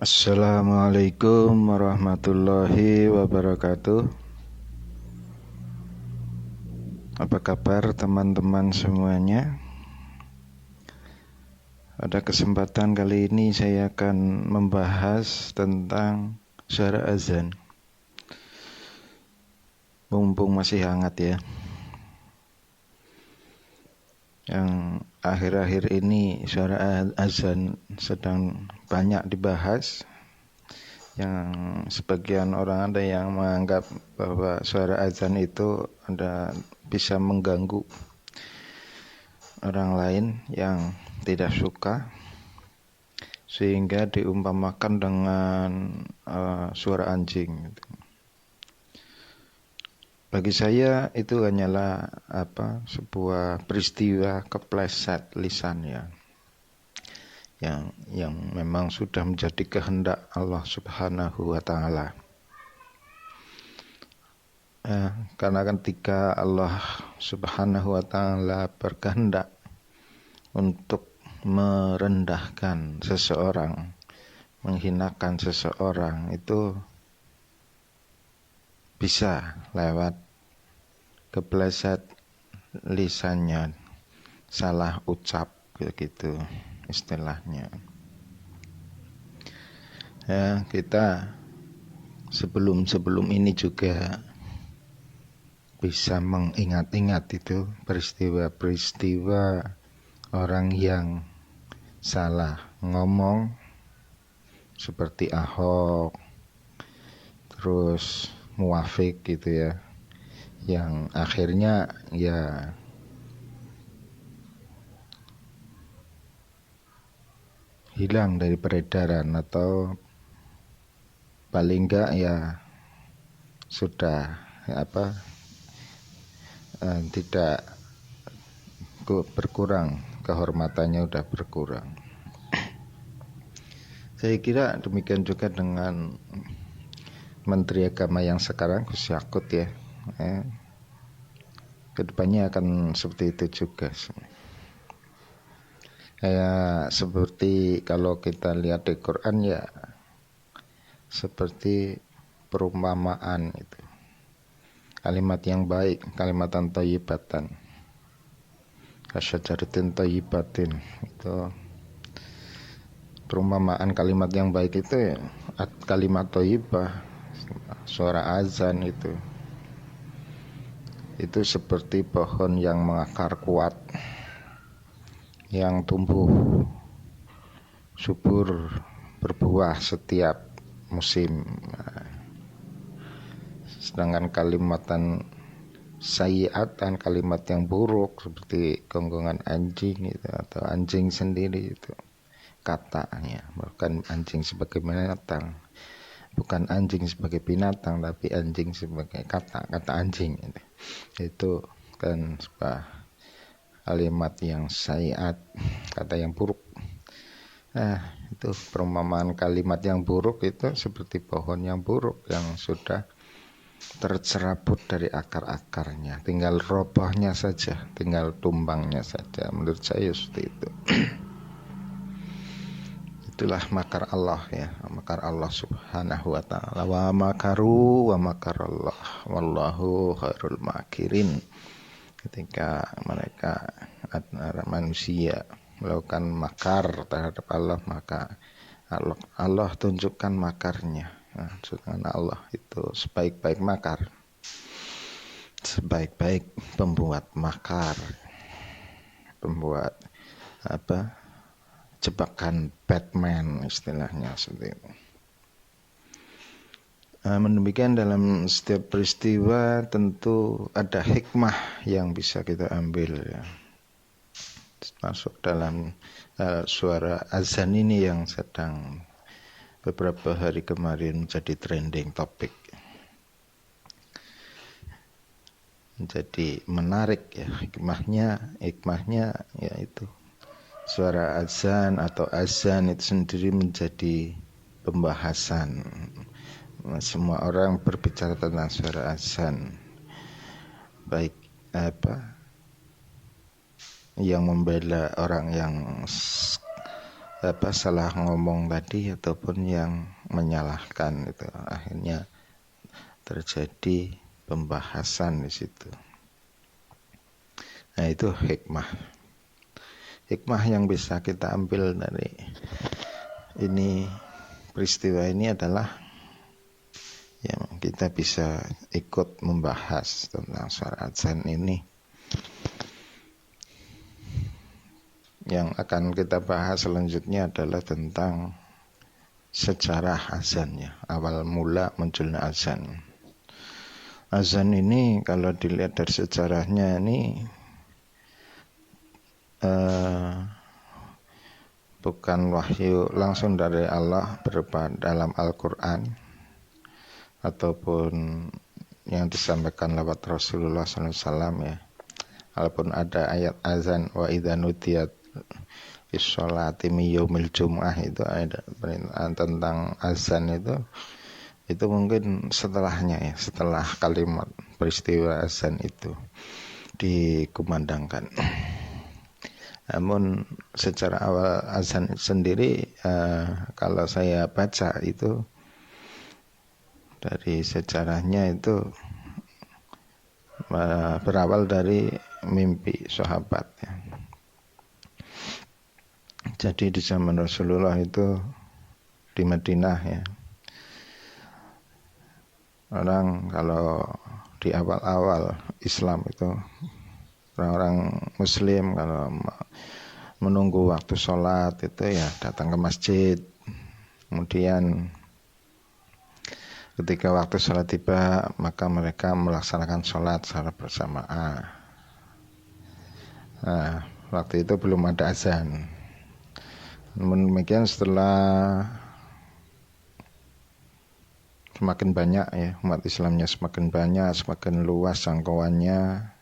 Assalamualaikum warahmatullahi wabarakatuh. Apa kabar teman-teman semuanya? Pada kesempatan kali ini saya akan membahas tentang suara azan. Mumpung masih hangat ya. Yang akhir-akhir ini suara azan sedang banyak dibahas. Yang sebagian orang ada yang menganggap bahwa suara azan itu bisa mengganggu orang lain yang tidak suka, sehingga diumpamakan dengan suara anjing. Bagi saya itu hanyalah sebuah peristiwa kepleset lisan ya, yang memang sudah menjadi kehendak Allah Subhanahu wa Ta'ala. Karena ketika Allah Subhanahu wa Ta'ala berkehendak untuk merendahkan seseorang, menghinakan seseorang, itu bisa lewat kepleset lisannya, salah ucap begitu istilahnya. Ya, kita sebelum ini juga bisa mengingat-ingat itu peristiwa-peristiwa orang yang salah ngomong seperti Ahok, terus Muafik gitu ya, yang akhirnya ya hilang dari peredaran, atau paling enggak ya sudah tidak berkurang, kehormatannya udah berkurang. Saya kira demikian juga dengan Menteri Agama yang sekarang, Gus Yakut ya. Kedepannya akan seperti itu juga. Seperti kalau kita lihat di Quran ya, seperti perumpamaan itu. Kalimat yang baik, kalimatan thayyibatan, kasyajaratin thayyibatin, itu perumpamaan kalimat yang baik itu ya, kalimat thayyibah, suara azan itu seperti pohon yang mengakar kuat, yang tumbuh subur, berbuah setiap musim. Sedangkan kalimatan sayyi'at dan kalimat yang buruk seperti gonggongan anjing itu, atau anjing sendiri itu katanya, bukan anjing sebagai binatang, bukan anjing sebagai binatang, tapi anjing sebagai kata anjing itu kan sebuah kalimat yang sayyi'at, kata yang buruk. Itu perumpamaan kalimat yang buruk itu seperti pohon yang buruk yang sudah tercerabut dari akar-akarnya, tinggal robohnya saja, tinggal tumbangnya saja. Menurut saya seperti itu. Itulah makar Allah ya, makar Allah Subhanahu wa Ta'ala. Wa makaru wa makarallah wallahu khairul makirin. Ketika mereka manusia melakukan makar terhadap Allah, maka Allah tunjukkan makarnya. Sedangkan Allah itu sebaik-baik makar, sebaik-baik pembuat makar, pembuat jebakan Batman istilahnya seperti itu. Demikian dalam setiap peristiwa tentu ada hikmah yang bisa kita ambil ya. Masuk dalam suara azan ini yang sedang beberapa hari kemarin menjadi trending topik. Jadi menarik ya, hikmahnya yaitu suara azan atau azan itu sendiri menjadi pembahasan. Semua orang berbicara tentang suara azan, baik yang membela orang yang salah ngomong tadi ataupun yang menyalahkan itu, akhirnya terjadi pembahasan di situ. Nah, itu hikmah yang bisa kita ambil dari ini, peristiwa ini adalah ya kita bisa ikut membahas tentang suara azan ini. Yang akan kita bahas selanjutnya adalah tentang sejarah azannya, awal mula munculnya azan. Azan ini kalau dilihat dari sejarahnya ini bukan wahyu langsung dari Allah berupa dalam Al-Quran ataupun yang disampaikan lewat Rasulullah SAW ya. Walaupun ada ayat azan wa idza nudiyat is-sholati min yaumil jumu'ah, itu ada perintah tentang azan itu mungkin setelahnya ya, setelah kalimat peristiwa azan itu dikumandangkan. Namun secara awal azan sendiri kalau saya baca itu dari sejarahnya itu berawal dari mimpi sahabat ya. Jadi di zaman Rasulullah itu di Madinah ya, orang kalau di awal-awal Islam itu orang-orang Muslim kalau menunggu waktu sholat itu ya datang ke masjid, kemudian ketika waktu sholat tiba maka mereka melaksanakan sholat secara bersamaan. Nah, waktu itu belum ada azan. Namun demikian setelah semakin banyak ya umat Islamnya, semakin banyak, semakin luas jangkauannya,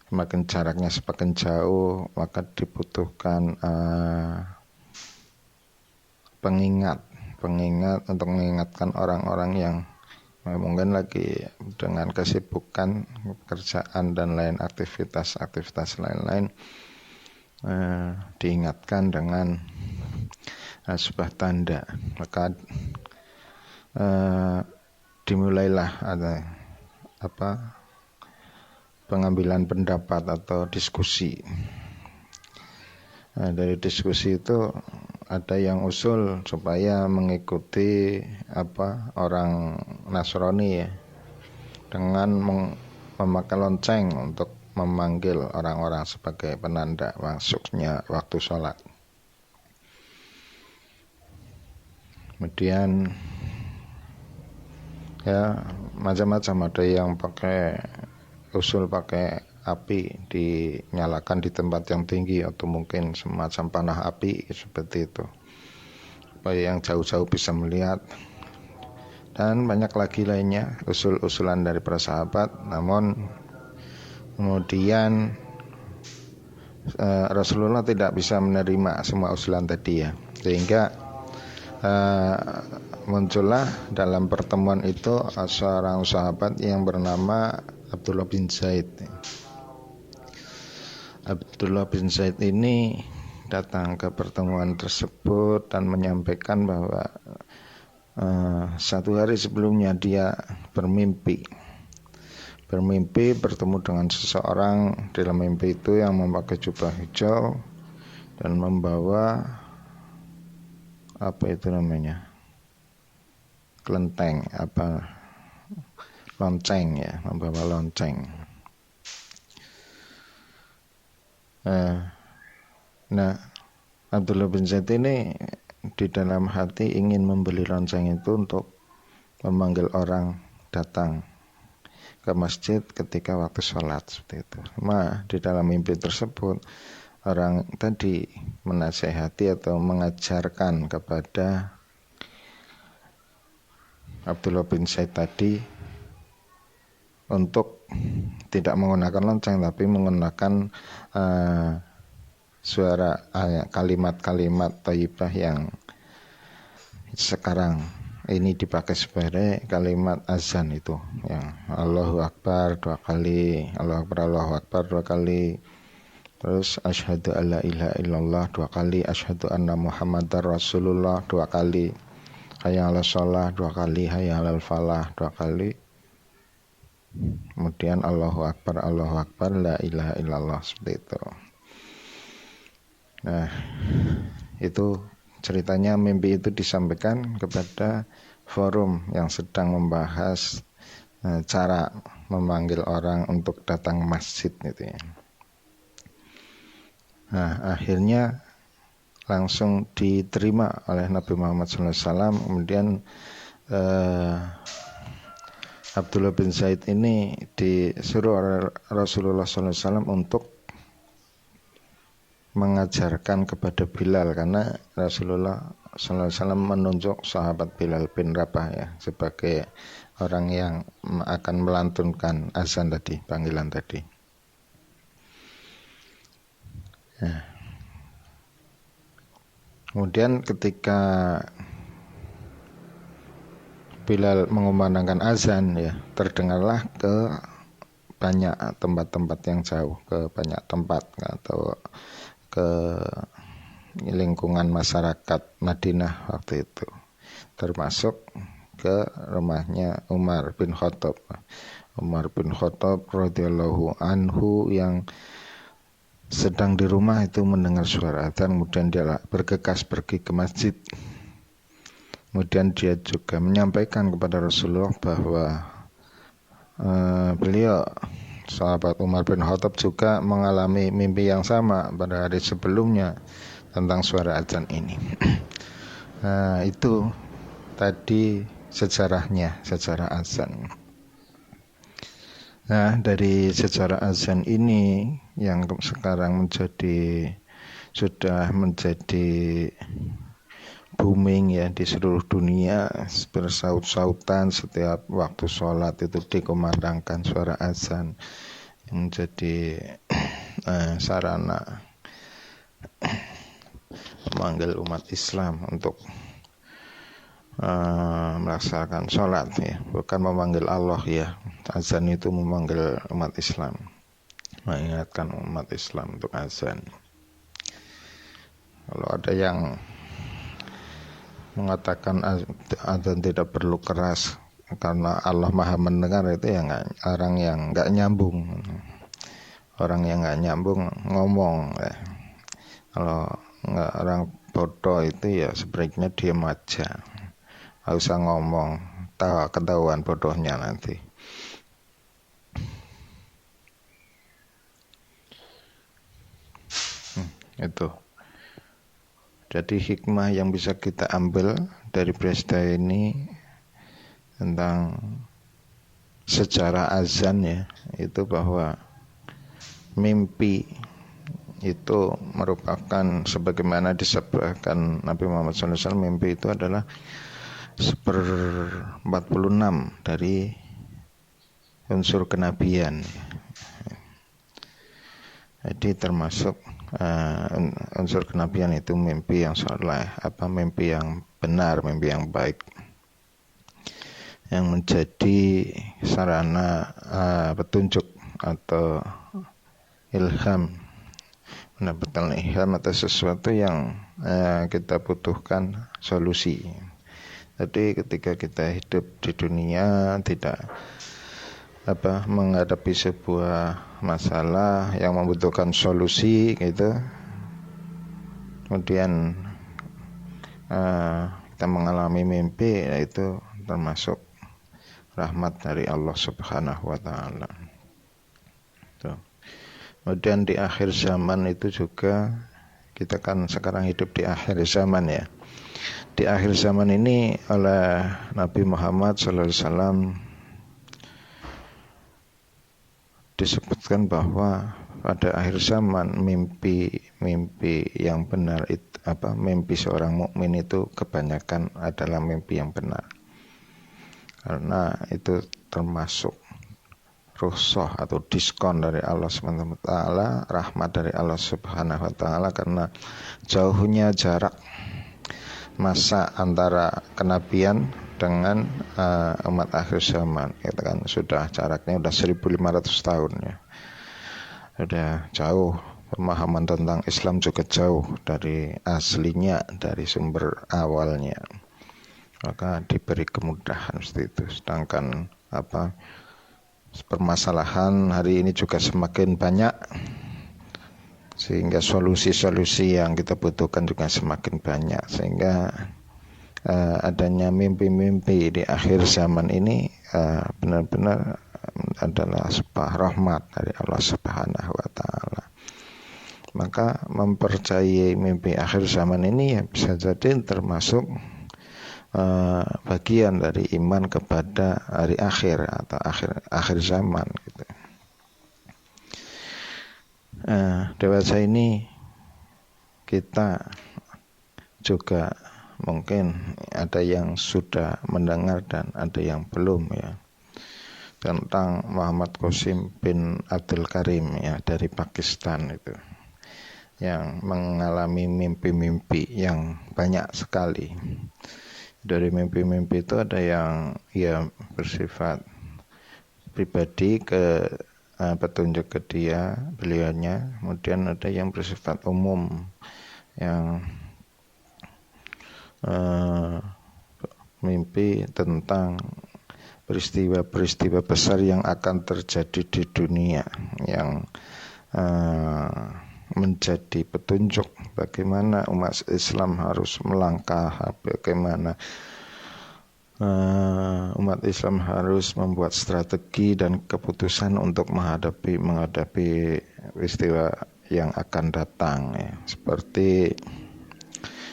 semakin jaraknya semakin jauh, maka dibutuhkan pengingat untuk mengingatkan orang-orang yang mungkin lagi dengan kesibukan pekerjaan dan lain aktivitas lain-lain, diingatkan dengan sebuah tanda. Maka dimulailah ada pengambilan pendapat atau diskusi. Nah, dari diskusi itu ada yang usul supaya mengikuti orang Nasrani ya, dengan memakai lonceng untuk memanggil orang-orang sebagai penanda masuknya waktu sholat. Kemudian ya macam-macam, ada yang pakai api dinyalakan di tempat yang tinggi atau mungkin semacam panah api seperti itu supaya yang jauh-jauh bisa melihat, dan banyak lagi lainnya usul-usulan dari para sahabat. Namun kemudian Rasulullah tidak bisa menerima semua usulan tadi ya, sehingga muncullah dalam pertemuan itu seorang sahabat yang bernama Abdullah bin Zaid. Abdullah bin Zaid ini datang ke pertemuan tersebut dan menyampaikan bahwa satu hari sebelumnya dia bermimpi bertemu dengan seseorang. Dalam mimpi itu yang memakai jubah hijau dan membawa kelenteng, lonceng ya, membawa lonceng. Nah, Abdullah bin Zaid ini di dalam hati ingin membeli lonceng itu untuk memanggil orang datang ke masjid ketika waktu sholat seperti itu. Di dalam mimpi tersebut orang tadi menasihati atau mengajarkan kepada Abdullah bin Zaid tadi untuk tidak menggunakan lonceng tapi menggunakan suara kalimat-kalimat thayyibah yang sekarang ini dipakai sebagai kalimat azan itu, yang Allahu Akbar 2 kali, Allahu Akbar 2 kali, Terus asyhadu alla ilaha illallah 2 kali, asyhadu anna muhammadar rasulullah 2 kali, hayya 'alas shalah 2 kali, hayya 'alal falah 2 kali. Kemudian Allahu akbar la ilaha illallah, seperti itu. Nah, itu ceritanya mimpi itu disampaikan kepada forum yang sedang membahas cara memanggil orang untuk datang masjid gitu ya. Nah, akhirnya langsung diterima oleh Nabi Muhammad SAW. Kemudian Abdullah bin Zaid ini disuruh oleh Rasulullah SAW untuk mengajarkan kepada Bilal, karena Rasulullah SAW menunjuk sahabat Bilal bin Rabah ya sebagai orang yang akan melantunkan azan tadi, panggilan tadi. Nah, kemudian ketika Bilal mengumandangkan azan ya, terdengarlah ke banyak tempat-tempat yang jauh, ke banyak tempat atau ke lingkungan masyarakat Madinah waktu itu, termasuk ke rumahnya Umar bin Khattab. Umar bin Khattab radhiyallahu anhu yang sedang di rumah itu mendengar suara adzan, kemudian dia bergegas pergi ke masjid. Kemudian dia juga menyampaikan kepada Rasulullah bahwa beliau sahabat Umar bin Khattab juga mengalami mimpi yang sama pada hari sebelumnya tentang suara azan ini. Nah, itu tadi sejarahnya, sejarah azan. Nah, dari sejarah azan ini yang sekarang sudah menjadi booming ya di seluruh dunia, bersaut-sautan setiap waktu sholat itu dikumandangkan suara azan yang menjadi sarana memanggil umat Islam untuk melaksanakan sholat ya, bukan memanggil Allah ya. Azan itu memanggil umat Islam, mengingatkan umat Islam untuk azan. Kalau ada yang mengatakan azan tidak perlu keras karena Allah Maha mendengar, itu ya orang yang nggak nyambung. Orang yang nggak nyambung ngomong ya. Kalau nggak, orang bodoh itu ya sebaiknya diam aja, nggak usah ngomong, ketahuan bodohnya nanti. Itu. Jadi hikmah yang bisa kita ambil dari peristiwa ini tentang sejarah azan ya, itu bahwa mimpi itu merupakan sebagaimana disebutkan Nabi Muhammad SAW, mimpi itu adalah 1/46 dari unsur kenabian. Jadi termasuk unsur kenabian itu mimpi yang saleh, mimpi yang benar, mimpi yang baik, yang menjadi sarana petunjuk atau ilham, mendapatkan ilham atau sesuatu yang kita butuhkan solusi. Jadi ketika kita hidup di dunia tidak menghadapi sebuah masalah yang membutuhkan solusi gitu, kemudian kita mengalami mimpi, yaitu termasuk rahmat dari Allah Subhanahu wa taala. Kemudian di akhir zaman itu juga, kita kan sekarang hidup di akhir zaman ya. Di akhir zaman ini oleh Nabi Muhammad SAW disebutkan bahwa pada akhir zaman mimpi yang benar itu mimpi seorang mukmin itu kebanyakan adalah mimpi yang benar, karena itu termasuk rukhsah atau diskon dari Allah Subhanahu wa taala, rahmat dari Allah Subhanahu wa taala, karena jauhnya jarak masa antara kenabian dengan umat akhir zaman. Itu kan sudah jaraknya udah 1500 tahun ya. Sudah jauh pemahaman tentang Islam juga jauh dari aslinya, dari sumber awalnya, maka diberi kemudahan seperti itu. Sedangkan permasalahan hari ini juga semakin banyak, sehingga solusi-solusi yang kita butuhkan juga semakin banyak, sehingga adanya mimpi-mimpi di akhir zaman ini benar-benar adalah sebuah rahmat dari Allah Subhanahu wa Ta'ala. Maka mempercayai mimpi akhir zaman ini ya bisa jadi termasuk bagian dari iman kepada hari akhir atau akhir zaman gitu. Dewasa ini kita juga mungkin ada yang sudah mendengar dan ada yang belum ya, tentang Muhammad Qasim bin Abdul Karim ya, dari Pakistan itu, yang mengalami mimpi-mimpi yang banyak sekali. Dari mimpi-mimpi itu ada yang ya bersifat pribadi ke petunjuk ke beliaunya, kemudian ada yang bersifat umum yang mimpi tentang peristiwa-peristiwa besar yang akan terjadi di dunia, yang menjadi petunjuk bagaimana umat Islam harus melangkah, bagaimana umat Islam harus membuat strategi dan keputusan untuk menghadapi peristiwa yang akan datang ya. Seperti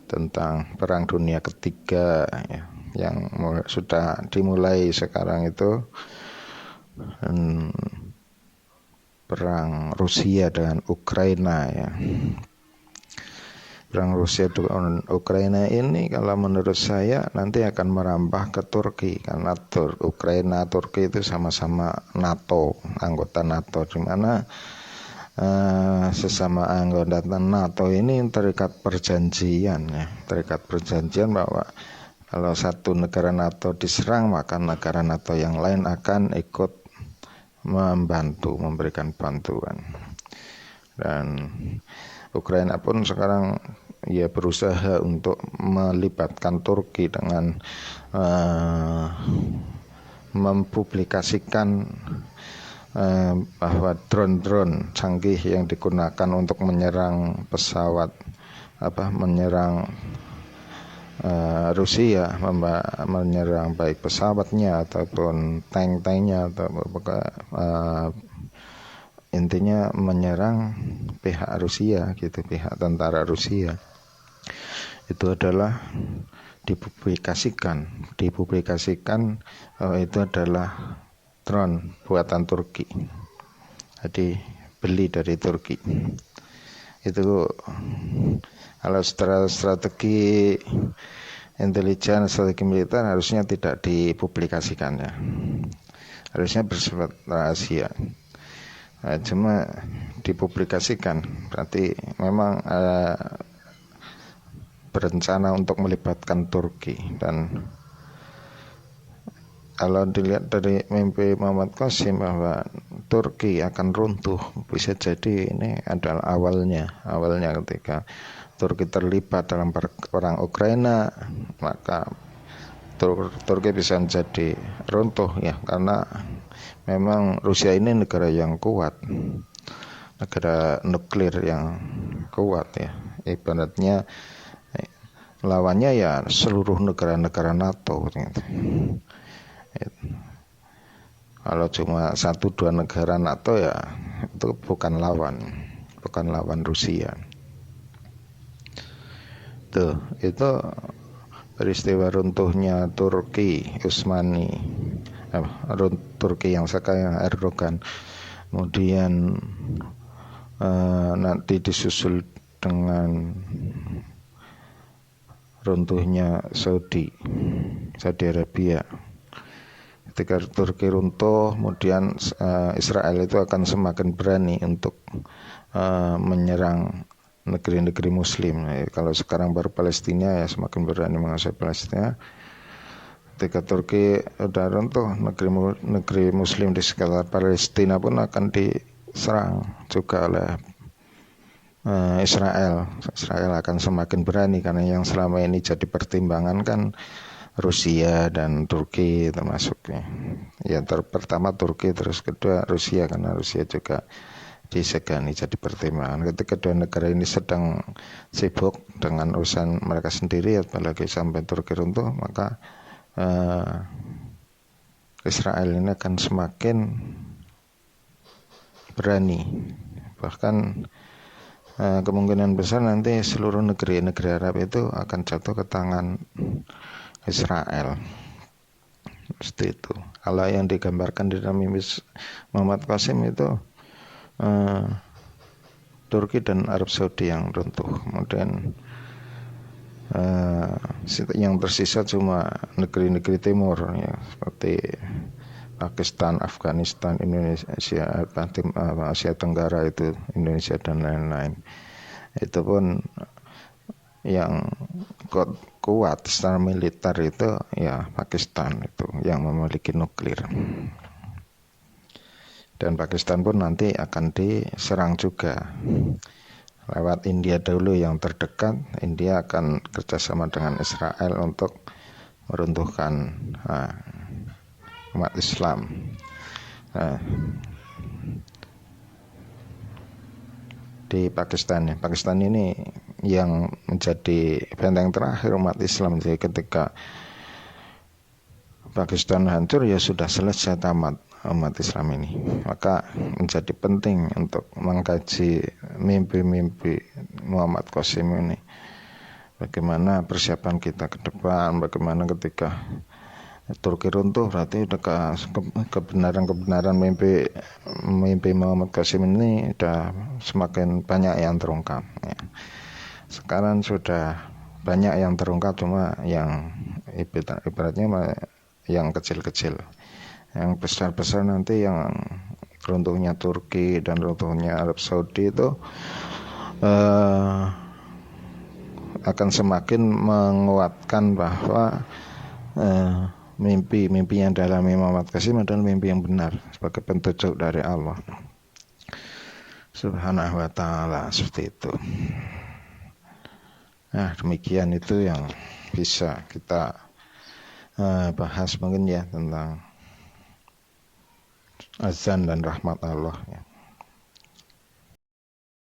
tentang Perang Dunia Ketiga ya, yang sudah dimulai sekarang itu, perang Rusia dengan Ukraina ya. Perang Rusia dengan Ukraina ini kalau menurut saya nanti akan merambah ke Turki, karena Ukraina Turki itu sama-sama NATO, anggota NATO, di mana sesama anggota NATO ini terikat perjanjian bahwa kalau satu negara NATO diserang, maka negara NATO yang lain akan ikut membantu, memberikan bantuan. Dan Ukraina pun sekarang ya berusaha untuk melibatkan Turki dengan mempublikasikan bahwa drone-drone canggih yang digunakan untuk menyerang pesawat, menyerang Rusia, menyerang baik pesawatnya ataupun tank-tanknya, atau intinya menyerang pihak Rusia gitu, pihak tentara Rusia. Itu adalah dipublikasikan itu adalah drone buatan Turki, jadi beli dari Turki. Itu kalau secara strategi intelijen, strategi militer harusnya tidak dipublikasikan ya, harusnya bersifat rahasia. Cuma dipublikasikan berarti memang berencana untuk melibatkan Turki. Dan kalau dilihat dari mimpi Muhammad Qasim bahwa Turki akan runtuh, bisa jadi ini adalah awalnya ketika Turki terlibat dalam perang Ukraina, maka Turki bisa menjadi runtuh ya, karena memang Rusia ini negara yang kuat, negara nuklir yang kuat ya, ibaratnya lawannya ya seluruh negara-negara NATO gitu. Kalau cuma 1-2 negara NATO ya itu bukan lawan Rusia. Itu peristiwa runtuhnya Turki Utsmani, Turki yang sekarang Erdogan. Kemudian nanti disusul dengan runtuhnya Saudi Arabia. Ketika Turki runtuh, kemudian Israel itu akan semakin berani untuk menyerang negeri-negeri Muslim. Kalau sekarang baru Palestina, ya semakin berani menguasai Palestina. Ketika Turki sudah runtuh, negeri Muslim di sekitar Palestina pun akan diserang juga oleh Israel akan semakin berani, karena yang selama ini jadi pertimbangan kan Rusia dan Turki termasuknya. Ya pertama Turki, terus kedua Rusia, karena Rusia juga disegani jadi pertimbangan. Ketika kedua negara ini sedang sibuk dengan urusan mereka sendiri, apalagi sampai Turki runtuh, maka Israel ini akan semakin berani. Bahkan kemungkinan besar nanti seluruh negeri-negeri Arab itu akan jatuh ke tangan Israel. Seperti itu. Kalau yang digambarkan di dalam mimpi Muhammad Qasim itu Turki dan Arab Saudi yang runtuh. Kemudian yang tersisa cuma negeri-negeri timur, ya, seperti Pakistan, Afghanistan, Indonesia, Asia Tenggara itu Indonesia dan lain-lain. Itu pun yang kuat secara militer itu ya Pakistan, itu yang memiliki nuklir. Dan Pakistan pun nanti akan diserang juga lewat India dulu yang terdekat. India akan kerjasama dengan Israel untuk meruntuhkan umat Islam. Di Pakistan, Pakistan ini yang menjadi benteng terakhir umat Islam. Jadi ketika Pakistan hancur, ya sudah selesai, tamat umat Islam ini. Maka menjadi penting untuk mengkaji mimpi-mimpi Muhammad Qasim ini. Bagaimana persiapan kita ke depan, bagaimana ketika Turki runtuh, berarti kebenaran mimpi Muhammad Qasim ini sudah semakin banyak yang terungkap, ya. Sekarang sudah banyak yang terungkap, cuma yang ibaratnya yang kecil-kecil. Yang besar-besar nanti yang runtuhnya Turki dan runtuhnya Arab Saudi itu akan semakin menguatkan bahwa mimpi yang dialami Muhammad Qasim adalah mimpi yang benar, sebagai petunjuk dari Allah Subhanahu wa ta'ala, seperti itu. Nah, demikian itu yang bisa kita bahas mungkin ya, tentang azan dan rahmat Allah, ya.